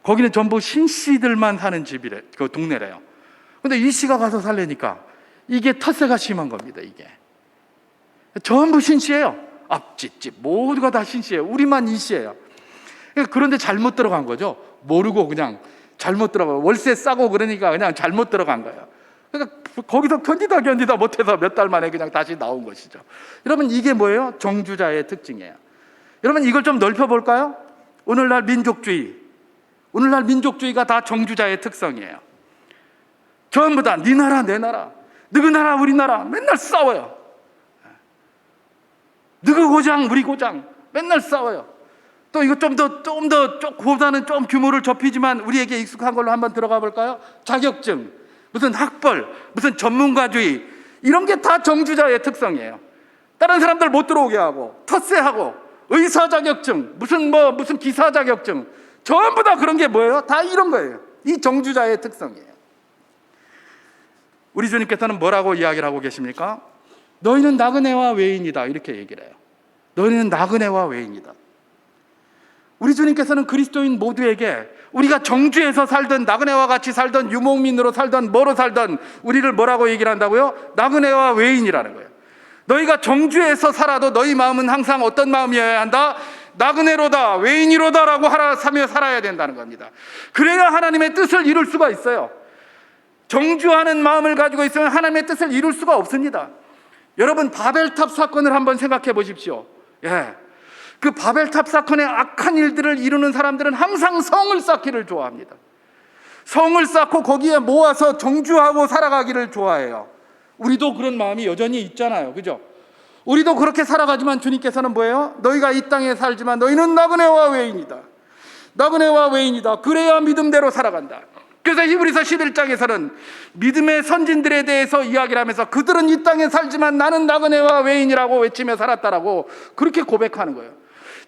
거기는 전부 신씨들만 사는 집이래, 그 동네래요. 근데 이 씨가 가서 살려니까 이게 텃세가 심한 겁니다. 이게 전부 신씨예요. 앞집 모두가 다 신씨예요. 우리만 이씨예요. 그런데 잘못 들어간 거죠. 모르고 그냥 잘못 들어가고, 월세 싸고 그러니까 그냥 잘못 들어간 거예요. 그러니까 거기서 견디다 못해서 몇 달 만에 그냥 다시 나온 것이죠. 여러분, 이게 뭐예요? 정주자의 특징이에요. 여러분, 이걸 좀 넓혀볼까요? 오늘날 민족주의가 다 정주자의 특성이에요. 전부 다 네 나라 내 나라, 너그 나라 우리 나라, 맨날 싸워요. 너그 고장 우리 고장, 맨날 싸워요. 또 이거 그보다는 좀 규모를 좁히지만 우리에게 익숙한 걸로 한번 들어가 볼까요? 자격증, 무슨 학벌, 무슨 전문가주의, 이런 게 다 정주자의 특성이에요. 다른 사람들 못 들어오게 하고, 텃세하고, 의사 자격증, 무슨 기사 자격증, 전부 다 그런 게 뭐예요? 다 이런 거예요. 이 정주자의 특성이에요. 우리 주님께서는 뭐라고 이야기를 하고 계십니까? 너희는 나그네와 외인이다, 이렇게 얘기를 해요. 너희는 나그네와 외인이다. 우리 주님께서는 그리스도인 모두에게 우리가 정주에서 살던, 나그네와 같이 살던, 유목민으로 살던, 뭐로 살던 우리를 뭐라고 얘기를 한다고요? 나그네와 외인이라는 거예요. 너희가 정주에서 살아도 너희 마음은 항상 어떤 마음이어야 한다? 나그네로다, 외인이로다라고 하며 살아야 된다는 겁니다. 그래야 하나님의 뜻을 이룰 수가 있어요. 정주하는 마음을 가지고 있으면 하나님의 뜻을 이룰 수가 없습니다. 여러분, 바벨탑 사건을 한번 생각해 보십시오. 그 바벨탑 사건의 악한 일들을 이루는 사람들은 항상 성을 쌓기를 좋아합니다. 성을 쌓고 거기에 모아서 정주하고 살아가기를 좋아해요. 우리도 그런 마음이 여전히 있잖아요. 그죠? 우리도 그렇게 살아가지만 주님께서는 뭐예요? 너희가 이 땅에 살지만 너희는 나그네와 외인이다. 나그네와 외인이다. 그래야 믿음대로 살아간다. 그래서 히브리서 11장에서는 믿음의 선진들에 대해서 이야기를 하면서 그들은 이 땅에 살지만 나는 나그네와 외인이라고 외치며 살았다라고 그렇게 고백하는 거예요.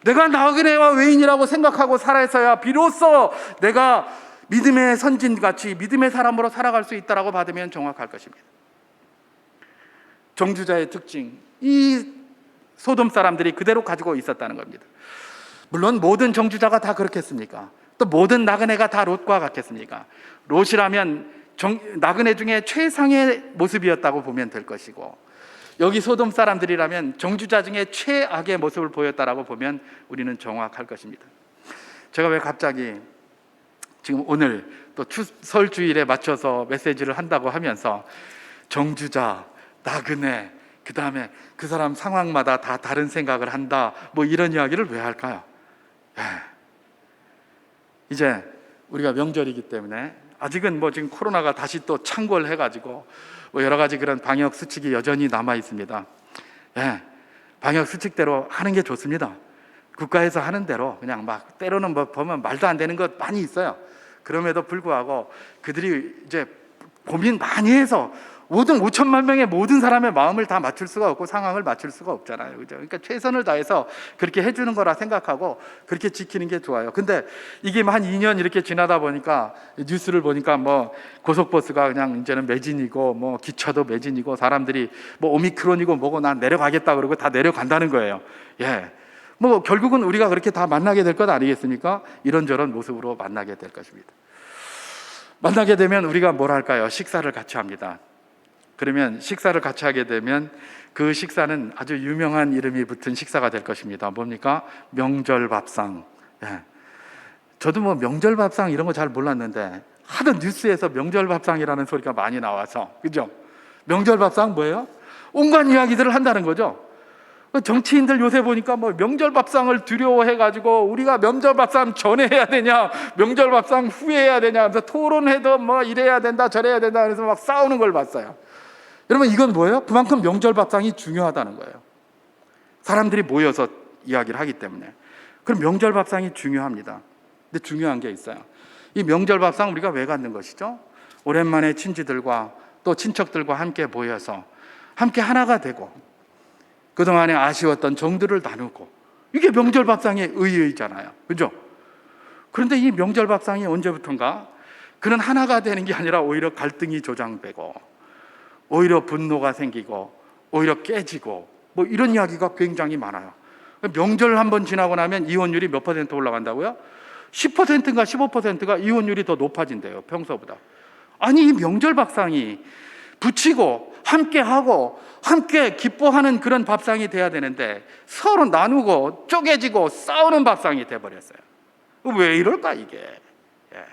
내가 나그네와 외인이라고 생각하고 살아서야 비로소 내가 믿음의 선진같이 믿음의 사람으로 살아갈 수 있다라고 받으면 정확할 것입니다. 정주자의 특징, 이 소돔 사람들이 그대로 가지고 있었다는 겁니다. 물론 모든 정주자가 다 그렇겠습니까? 또 모든 나그네가 다 롯과 같겠습니까? 롯이라면 나그네 중에 최상의 모습이었다고 보면 될 것이고, 여기 소돔 사람들이라면 정주자 중에 최악의 모습을 보였다라고 보면 우리는 정확할 것입니다. 제가 왜 갑자기 지금 오늘 또 설 주일에 맞춰서 메시지를 한다고 하면서 정주자, 나그네, 그 다음에 그 사람 상황마다 다 다른 생각을 한다, 뭐 이런 이야기를 왜 할까요? 이제 우리가 명절이기 때문에 아직은 지금 코로나가 다시 또 창궐해가지고 여러 가지 그런 방역 수칙이 여전히 남아 있습니다. 방역 수칙대로 하는 게 좋습니다. 국가에서 하는 대로 그냥 막 때로는 보면 말도 안 되는 것 많이 있어요. 그럼에도 불구하고 그들이 이제 고민 많이 해서 모든 5천만 명의 모든 사람의 마음을 다 맞출 수가 없고 상황을 맞출 수가 없잖아요. 그죠? 그러니까 최선을 다해서 그렇게 해주는 거라 생각하고 그렇게 지키는 게 좋아요. 근데 이게 한 2년 이렇게 지나다 보니까 뉴스를 보니까 뭐 고속버스가 그냥 이제는 매진이고 뭐 기차도 매진이고 사람들이 뭐 오미크론이고 뭐고 난 내려가겠다 그러고 다 내려간다는 거예요. 예. 뭐 결국은 우리가 그렇게 다 만나게 될 것 아니겠습니까? 이런저런 모습으로 만나게 될 것입니다. 만나게 되면 우리가 뭘 할까요? 식사를 같이 합니다. 그러면 식사를 같이 하게 되면 그 식사는 아주 유명한 이름이 붙은 식사가 될 것입니다. 뭡니까? 명절밥상. 예. 저도 뭐 명절밥상 이런 거 잘 몰랐는데 하도 뉴스에서 명절밥상이라는 소리가 많이 나와서, 그죠? 명절밥상 뭐예요? 온갖 이야기들을 한다는 거죠. 정치인들 요새 보니까 뭐 명절밥상을 두려워해가지고 우리가 명절밥상 전에 해야 되냐, 명절밥상 후에 해야 되냐, 그래서 토론해도 뭐 이래야 된다, 저래야 된다, 그래서 막 싸우는 걸 봤어요. 여러분, 이건 뭐예요? 그만큼 명절밥상이 중요하다는 거예요. 사람들이 모여서 이야기를 하기 때문에. 그럼 명절밥상이 중요합니다. 근데 중요한 게 있어요. 이 명절밥상 우리가 왜 갖는 것이죠? 오랜만에 친지들과 또 친척들과 함께 모여서 함께 하나가 되고 그동안에 아쉬웠던 정들을 나누고, 이게 명절밥상의 의의잖아요. 그죠? 그런데 이 명절밥상이 언제부턴가 그는 하나가 되는 게 아니라 오히려 갈등이 조장되고 오히려 분노가 생기고 오히려 깨지고 뭐 이런 이야기가 굉장히 많아요. 명절 한번 지나고 나면 이혼율이 몇 퍼센트 올라간다고요? 10%인가 15%가 이혼율이 더 높아진대요, 평소보다. 아니, 이 명절밥상이 붙이고 함께하고 함께 기뻐하는 그런 밥상이 돼야 되는데 서로 나누고 쪼개지고 싸우는 밥상이 돼버렸어요. 왜 이럴까 이게? 예.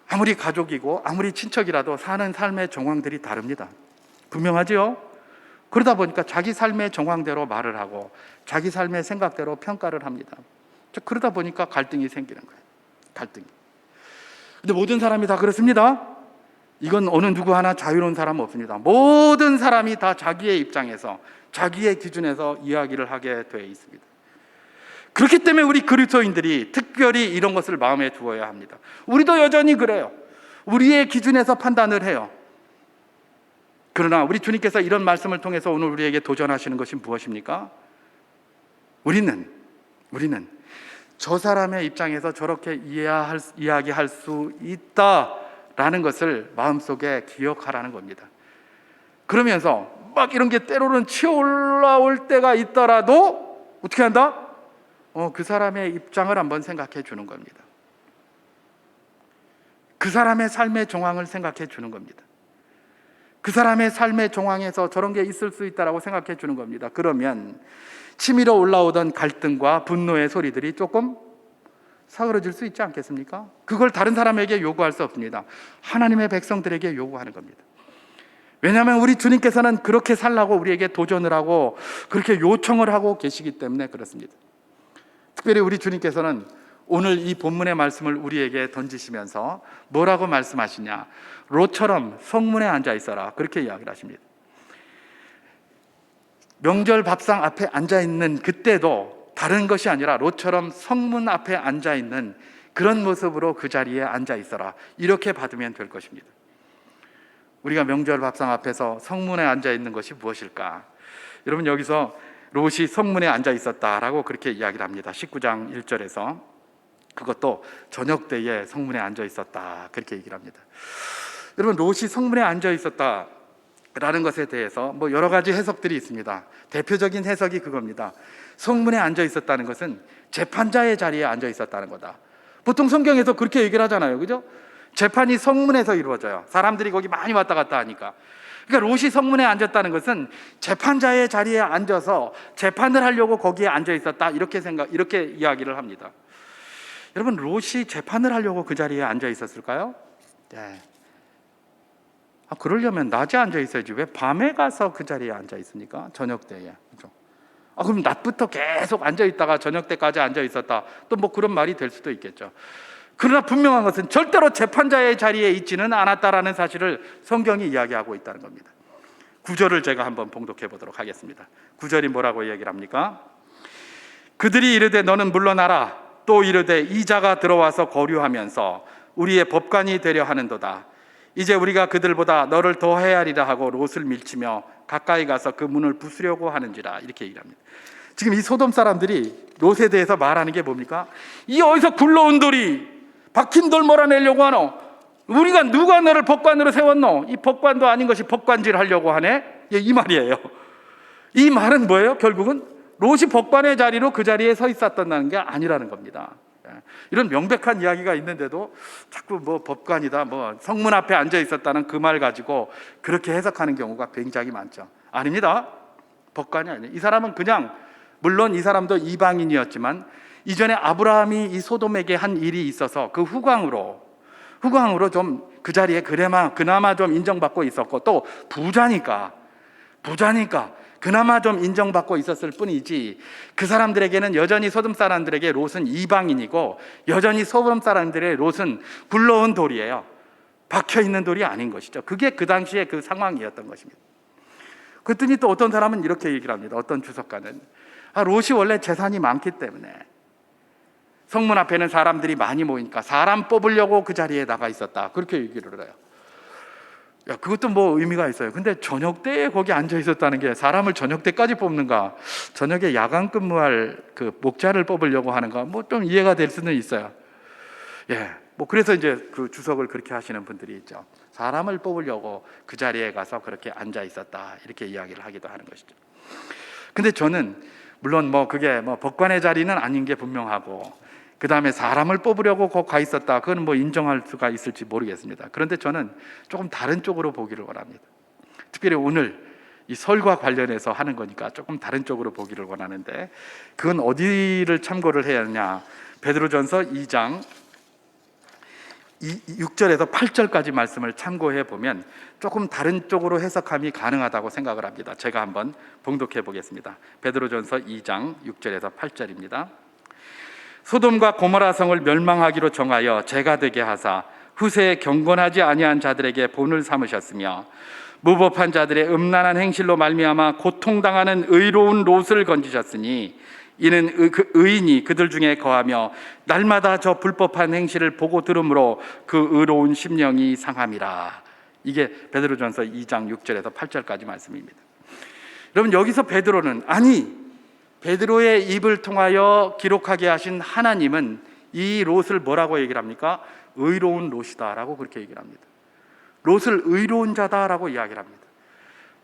아무리 가족이고 아무리 친척이라도 사는 삶의 정황들이 다릅니다. 분명하지요? 그러다 보니까 자기 삶의 정황대로 말을 하고 자기 삶의 생각대로 평가를 합니다. 그러다 보니까 갈등이 생기는 거예요. 갈등이. 근데 모든 사람이 다 그렇습니다. 이건 어느 누구 하나 자유로운 사람 없습니다. 모든 사람이 다 자기의 입장에서 자기의 기준에서 이야기를 하게 되어 있습니다. 그렇기 때문에 우리 그리스도인들이 특별히 이런 것을 마음에 두어야 합니다. 우리도 여전히 그래요. 우리의 기준에서 판단을 해요. 그러나 우리 주님께서 이런 말씀을 통해서 오늘 우리에게 도전하시는 것이 무엇입니까? 우리는 저 사람의 입장에서 저렇게 이야기할 수 있다라는 것을 마음속에 기억하라는 겁니다. 그러면서 막 이런 게 때로는 치어올라올 때가 있더라도 어떻게 한다? 그 사람의 입장을 한번 생각해 주는 겁니다. 그 사람의 삶의 정황을 생각해 주는 겁니다. 그 사람의 삶의 정황에서 저런 게 있을 수 있다라고 생각해 주는 겁니다. 그러면 치밀어 올라오던 갈등과 분노의 소리들이 조금 사그러질 수 있지 않겠습니까? 그걸 다른 사람에게 요구할 수 없습니다. 하나님의 백성들에게 요구하는 겁니다. 왜냐하면 우리 주님께서는 그렇게 살라고 우리에게 도전을 하고 그렇게 요청을 하고 계시기 때문에 그렇습니다. 특별히 우리 주님께서는 오늘 이 본문의 말씀을 우리에게 던지시면서 뭐라고 말씀하시냐? 롯처럼 성문에 앉아 있어라, 그렇게 이야기를 하십니다. 명절 밥상 앞에 앉아 있는 그때도 다른 것이 아니라 롯처럼 성문 앞에 앉아 있는 그런 모습으로 그 자리에 앉아 있어라, 이렇게 받으면 될 것입니다. 우리가 명절 밥상 앞에서 성문에 앉아 있는 것이 무엇일까? 여러분, 여기서 롯이 성문에 앉아 있었다라고 그렇게 이야기를 합니다. 19장 1절에서 그것도 저녁 때에 성문에 앉아 있었다, 그렇게 얘기를 합니다. 여러분, 롯이 성문에 앉아 있었다라는 것에 대해서 뭐 여러 가지 해석들이 있습니다. 대표적인 해석이 그겁니다. 성문에 앉아 있었다는 것은 재판자의 자리에 앉아 있었다는 거다. 보통 성경에서 그렇게 얘기를 하잖아요, 그죠? 재판이 성문에서 이루어져요. 사람들이 거기 많이 왔다 갔다 하니까. 그러니까 롯이 성문에 앉았다는 것은 재판자의 자리에 앉아서 재판을 하려고 거기에 앉아 있었다, 이렇게 이야기를 합니다. 여러분, 롯이 재판을 하려고 그 자리에 앉아 있었을까요? 네. 그러려면 낮에 앉아 있어야지 왜 밤에 가서 그 자리에 앉아 있습니까? 저녁 때에. 그렇죠? 그럼 낮부터 계속 앉아 있다가 저녁 때까지 앉아 있었다, 또 뭐 그런 말이 될 수도 있겠죠. 그러나 분명한 것은 절대로 재판자의 자리에 있지는 않았다라는 사실을 성경이 이야기하고 있다는 겁니다. 9절을 제가 한번 봉독해 보도록 하겠습니다. 9절이 뭐라고 얘기를 합니까? 그들이 이르되 너는 물러나라. 또 이르되 이 자가 들어와서 거류하면서 우리의 법관이 되려 하는도다. 이제 우리가 그들보다 너를 더 헤아리라 하고 롯을 밀치며 가까이 가서 그 문을 부수려고 하는지라. 이렇게 얘기합니다. 지금 이 소돔 사람들이 롯에 대해서 말하는 게 뭡니까? 이 어디서 굴러온 돌이 박힌 돌 몰아내려고 하노? 우리가 누가 너를 법관으로 세웠노? 이 법관도 아닌 것이 법관질 하려고 하네? 이 말이에요. 이 말은 뭐예요? 결국은 롯이 법관의 자리로 그 자리에 서 있었다는 게 아니라는 겁니다. 이런 명백한 이야기가 있는데도 자꾸 뭐 법관이다, 뭐 성문 앞에 앉아 있었다는 그 말 가지고 그렇게 해석하는 경우가 굉장히 많죠. 아닙니다. 법관이 아니에요. 이 사람은 그냥, 물론 이 사람도 이방인이었지만 이전에 아브라함이 이 소돔에게 한 일이 있어서 그 후광으로 좀 그 자리에 그나마 좀 인정받고 있었고, 또 부자니까 그나마 좀 인정받고 있었을 뿐이지, 그 사람들에게는 여전히 소돔 사람들에게 롯은 이방인이고 여전히 소돔 사람들의 롯은 굴러온 돌이에요. 박혀있는 돌이 아닌 것이죠. 그게 그 당시에 그 상황이었던 것입니다. 그랬더니 또 어떤 사람은 이렇게 얘기를 합니다. 어떤 주석가는 롯이 원래 재산이 많기 때문에 성문 앞에는 사람들이 많이 모이니까 사람 뽑으려고 그 자리에 나가 있었다, 그렇게 얘기를 해요. 그것도 뭐 의미가 있어요. 근데 저녁 때에 거기 앉아 있었다는 게 사람을 저녁 때까지 뽑는가, 저녁에 야간 근무할 그 목자를 뽑으려고 하는가, 뭐 좀 이해가 될 수는 있어요. 뭐 그래서 이제 그 주석을 그렇게 하시는 분들이 있죠. 사람을 뽑으려고 그 자리에 가서 그렇게 앉아 있었다, 이렇게 이야기를 하기도 하는 것이죠. 근데 저는 물론 뭐 그게 뭐 법관의 자리는 아닌 게 분명하고, 그 다음에 사람을 뽑으려고 거기 가 있었다, 그건 뭐 인정할 수가 있을지 모르겠습니다. 그런데 저는 조금 다른 쪽으로 보기를 원합니다. 특별히 오늘 이 설과 관련해서 하는 거니까 조금 다른 쪽으로 보기를 원하는데, 그건 어디를 참고를 해야 하냐? 베드로전서 2장 6절에서 8절까지 말씀을 참고해 보면 조금 다른 쪽으로 해석함이 가능하다고 생각을 합니다. 제가 한번 봉독해 보겠습니다. 베드로전서 2장 6절에서 8절입니다. 소돔과 고모라 성을 멸망하기로 정하여 죄가 되게 하사 후세에 경건하지 아니한 자들에게 본을 삼으셨으며, 무법한 자들의 음란한 행실로 말미암아 고통당하는 의로운 롯을 건지셨으니, 이는 그 의인이 그들 중에 거하며 날마다 저 불법한 행실을 보고 들음으로 그 의로운 심령이 상함이라. 이게 베드로전서 2장 6절에서 8절까지 말씀입니다. 여러분, 여기서 베드로는, 베드로의 입을 통하여 기록하게 하신 하나님은 이 롯을 뭐라고 얘기를 합니까? 의로운 롯이다 라고 그렇게 얘기를 합니다. 롯을 의로운 자다라고 이야기를 합니다.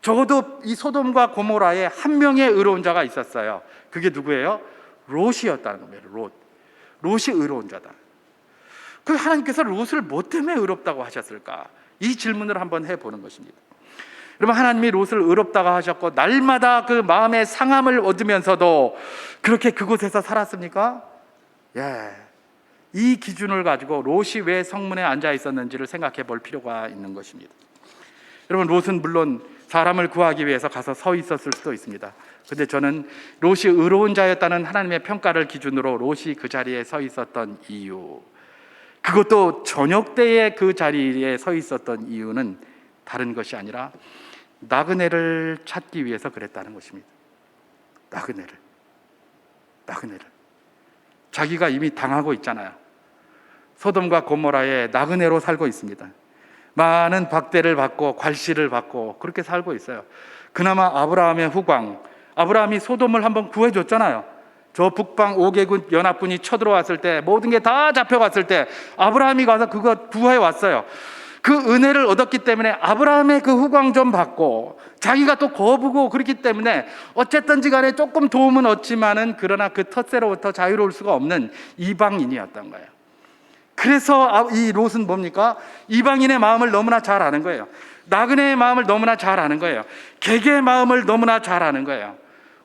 적어도 이 소돔과 고모라에 한 명의 의로운 자가 있었어요. 그게 누구예요? 롯이었다는 겁니다. 롯이 의로운 자다. 그 하나님께서 롯을 뭐 때문에 의롭다고 하셨을까? 이 질문을 한번 해보는 것입니다. 여러분, 하나님이 롯을 의롭다고 하셨고 날마다 그 마음의 상함을 얻으면서도 그렇게 그곳에서 살았습니까? 이 기준을 가지고 롯이 왜 성문에 앉아 있었는지를 생각해 볼 필요가 있는 것입니다. 여러분, 롯은 물론 사람을 구하기 위해서 가서 서 있었을 수도 있습니다. 근데 저는 롯이 의로운 자였다는 하나님의 평가를 기준으로 롯이 그 자리에 서 있었던 이유, 그것도 저녁 때에 그 자리에 서 있었던 이유는 다른 것이 아니라 나그네를 찾기 위해서 그랬다는 것입니다. 나그네를. 자기가 이미 당하고 있잖아요. 소돔과 고모라에 나그네로 살고 있습니다. 많은 박대를 받고 괄시를 받고 그렇게 살고 있어요. 그나마 아브라함의 후광, 아브라함이 소돔을 한번 구해줬잖아요. 저 북방 5개국 연합군이 쳐들어왔을 때, 모든 게 다 잡혀갔을 때 아브라함이 가서 그거 구해왔어요. 그 은혜를 얻었기 때문에 아브라함의 그 후광 좀 받고, 자기가 또 거부고 그렇기 때문에 어쨌든지 간에 조금 도움은 얻지만은 그러나 그 텃세로부터 자유로울 수가 없는 이방인이었던 거예요. 그래서 이 롯은 뭡니까? 이방인의 마음을 너무나 잘 아는 거예요. 나그네의 마음을 너무나 잘 아는 거예요. 객의 마음을 너무나 잘 아는 거예요.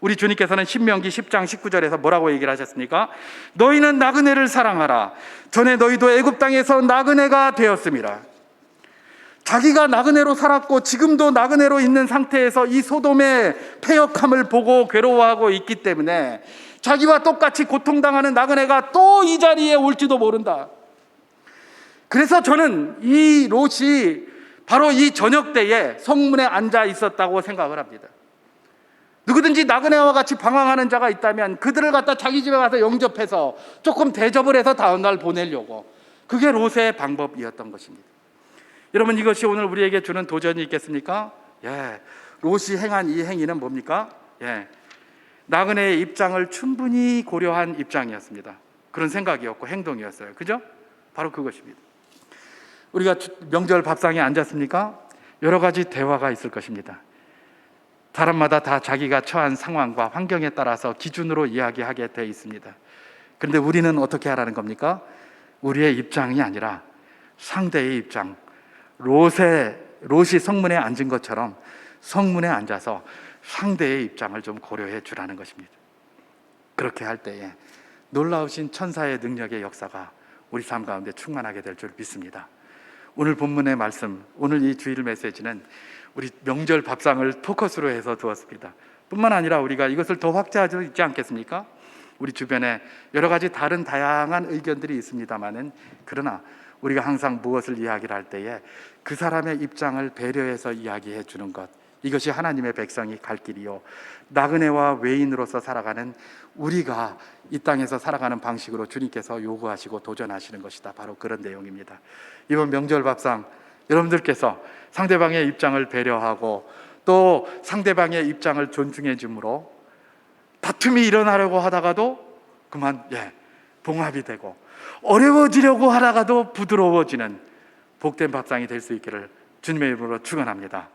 우리 주님께서는 신명기 10장 19절에서 뭐라고 얘기를 하셨습니까? 너희는 나그네를 사랑하라. 전에 너희도 애굽 땅에서 나그네가 되었음이라. 자기가 나그네로 살았고 지금도 나그네로 있는 상태에서 이 소돔의 패역함을 보고 괴로워하고 있기 때문에 자기와 똑같이 고통당하는 나그네가 또 이 자리에 올지도 모른다. 그래서 저는 이 롯이 바로 이 저녁 때에 성문에 앉아 있었다고 생각을 합니다. 누구든지 나그네와 같이 방황하는 자가 있다면 그들을 갖다 자기 집에 가서 영접해서 조금 대접을 해서 다음날 보내려고, 그게 롯의 방법이었던 것입니다. 여러분, 이것이 오늘 우리에게 주는 도전이 있겠습니까? 예, 롯이 행한 이 행위는 뭡니까? 예, 나그네의 입장을 충분히 고려한 입장이었습니다. 그런 생각이었고 행동이었어요. 그죠? 바로 그것입니다. 우리가 명절 밥상에 앉았습니까? 여러 가지 대화가 있을 것입니다. 사람마다 다 자기가 처한 상황과 환경에 따라서 기준으로 이야기하게 돼 있습니다. 그런데 우리는 어떻게 하라는 겁니까? 우리의 입장이 아니라 상대의 입장, 롯이 성문에 앉은 것처럼 성문에 앉아서 상대의 입장을 좀 고려해 주라는 것입니다. 그렇게 할 때에 놀라우신 천사의 능력의 역사가 우리 삶 가운데 충만하게 될 줄 믿습니다. 오늘 본문의 말씀, 오늘 이 주일 메시지는 우리 명절 밥상을 포커스로 해서 두었습니다. 뿐만 아니라 우리가 이것을 더 확대할 수 있지 않겠습니까? 우리 주변에 여러 가지 다른 다양한 의견들이 있습니다마는, 그러나 우리가 항상 무엇을 이야기를 할 때에 그 사람의 입장을 배려해서 이야기해 주는 것, 이것이 하나님의 백성이 갈 길이요, 나그네와 외인으로서 살아가는 우리가 이 땅에서 살아가는 방식으로 주님께서 요구하시고 도전하시는 것이다. 바로 그런 내용입니다. 이번 명절 밥상, 여러분들께서 상대방의 입장을 배려하고 또 상대방의 입장을 존중해 줌으로 다툼이 일어나려고 하다가도 그만 봉합이 되고, 어려워지려고 하다가도 부드러워지는 복된 밥상이 될 수 있기를 주님의 이름으로 축원합니다.